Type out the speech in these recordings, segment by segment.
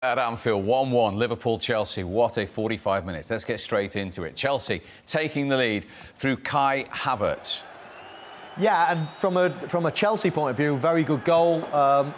At Anfield, 1-1, Liverpool-Chelsea. What a 45 minutes. Let's get straight into it. Chelsea taking the lead through Kai Havertz. Yeah, and from a Chelsea point of view, very good goal.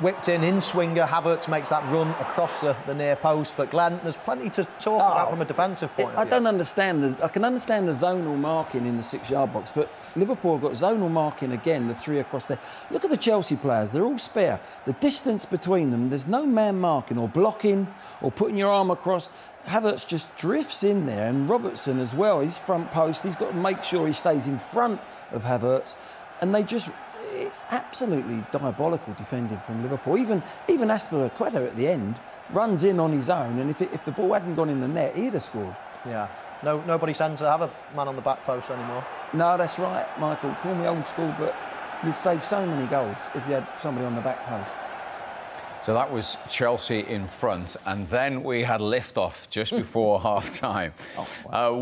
Whipped in swinger. Havertz makes that run across the near post. But Glenn, there's plenty to talk about from a defensive point of view. I don't understand. I can understand the zonal marking in the 6-yard box, but Liverpool have got zonal marking again, the three across there. Look at the Chelsea players. They're all spare. The distance between them, there's no man marking or blocking or putting your arm across. Havertz just drifts in there, and Robertson as well. He's front post. He's got to make sure he stays in front of Havertz. And it's absolutely diabolical defending from Liverpool. Even Aspilicueta at the end runs in on his own, and if the ball hadn't gone in the net, he'd have scored. Yeah, nobody tends to have a man on the back post anymore. No, that's right, Michael. Call me old school, but you'd save so many goals if you had somebody on the back post. So that was Chelsea in front, and then we had lift-off just before half-time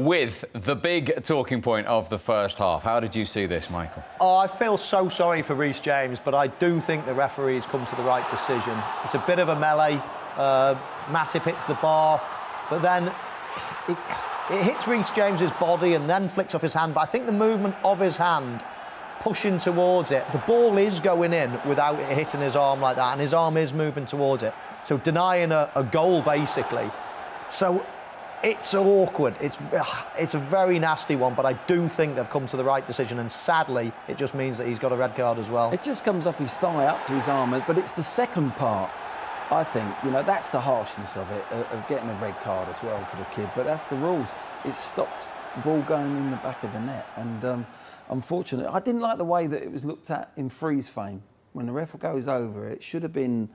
with the big talking point of the first half. How did you see this, Michael? Oh, I feel so sorry for Reece James, but I do think the referee's come to the right decision. It's a bit of a melee. Matip hits the bar, but then it hits Reece James's body and then flicks off his hand. But I think the movement of his hand pushing towards it, the ball is going in without it hitting his arm like that, and his arm is moving towards it, so denying a goal basically. So it's awkward. It's a very nasty one, but I do think they've come to the right decision, and sadly it just means that he's got a red card as well. It just comes off his thigh up to his arm, but it's the second part, I think, that's the harshness of it, of getting a red card as well for the kid. But that's the rules. It stopped the ball going in the back of the net, and unfortunately, I didn't like the way that it was looked at in freeze frame. When the ref goes over, it should have been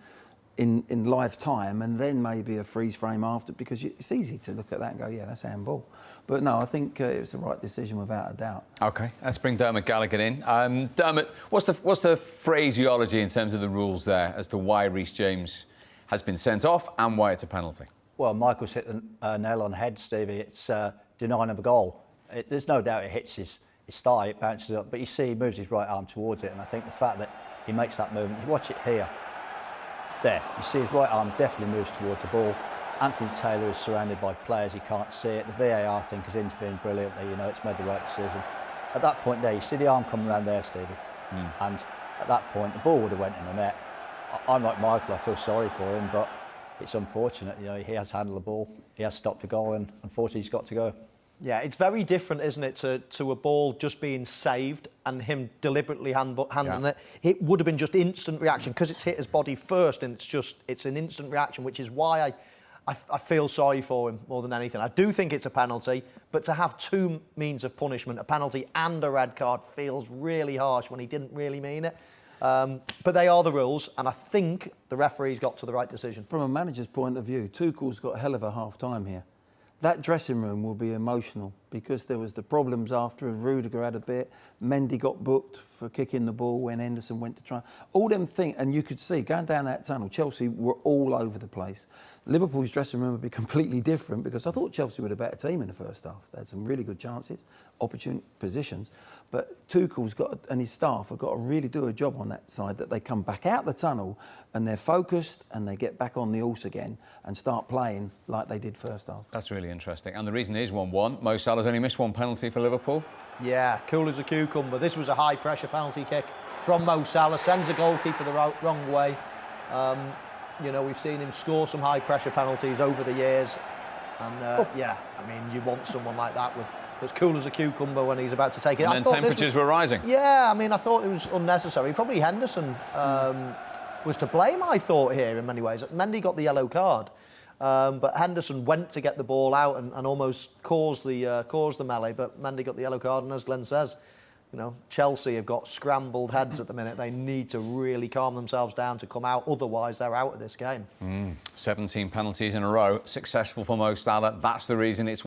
in live time, and then maybe a freeze frame after, because it's easy to look at that and go, yeah, that's handball. But no, I think it was the right decision without a doubt. OK, let's bring Dermot Gallagher in. Dermot, what's the phraseology in terms of the rules there as to why Reece James has been sent off and why it's a penalty? Well, Michael's hit the nail on the head, Stevie. It's denying of a goal. There's no doubt it hits his thigh, it bounces up, but you see he moves his right arm towards it, and I think the fact that he makes that movement, you watch it here, there, you see his right arm definitely moves towards the ball. Anthony Taylor is surrounded by players, he can't see it. The VAR, I think, has intervened brilliantly, it's made the right decision. At that point there, you see the arm coming around there, Stevie, and at that point the ball would have went in the net. I'm like Michael, I feel sorry for him, but it's unfortunate, he has handled the ball, he has stopped the goal, and unfortunately he's got to go. Yeah, it's very different, isn't it, to a ball just being saved and him deliberately handling it. It would have been just instant reaction, because it's hit his body first, and it's an instant reaction, which is why I feel sorry for him more than anything. I do think it's a penalty, but to have two means of punishment, a penalty and a red card, feels really harsh when he didn't really mean it. But they are the rules, and I think the referee's got to the right decision. From a manager's point of view, Tuchel's got a hell of a half-time here. That dressing room will be emotional, because there was the problems after. Rudiger had a bit. Mendy got booked for kicking the ball when Henderson went to try. All them things, and you could see going down that tunnel, Chelsea were all over the place. Liverpool's dressing room would be completely different, because I thought Chelsea were a better team in the first half. They had some really good chances, opportune positions, but Tuchel's and his staff have got to really do a job on that side, that they come back out the tunnel and they're focused and they get back on the horse again and start playing like they did first half. That's really interesting. And the reason is 1-1. Mo Salah's only missed one penalty for Liverpool. Yeah, cool as a cucumber. This was a high-pressure penalty kick from Mo Salah. Sends the goalkeeper the wrong way. We've seen him score some high-pressure penalties over the years. And, yeah, I mean, you want someone like that that's cool as a cucumber when he's about to take it. And then temperatures were rising. Yeah, I mean, I thought it was unnecessary. Probably Henderson was to blame, I thought, here in many ways. Mendy got the yellow card. But Henderson went to get the ball out and almost caused the melee, but Mendy got the yellow card, and as Glenn says, Chelsea have got scrambled heads at the minute. They need to really calm themselves down to come out, otherwise they're out of this game. 17 penalties in a row, successful for Mo Salah. That's the reason it's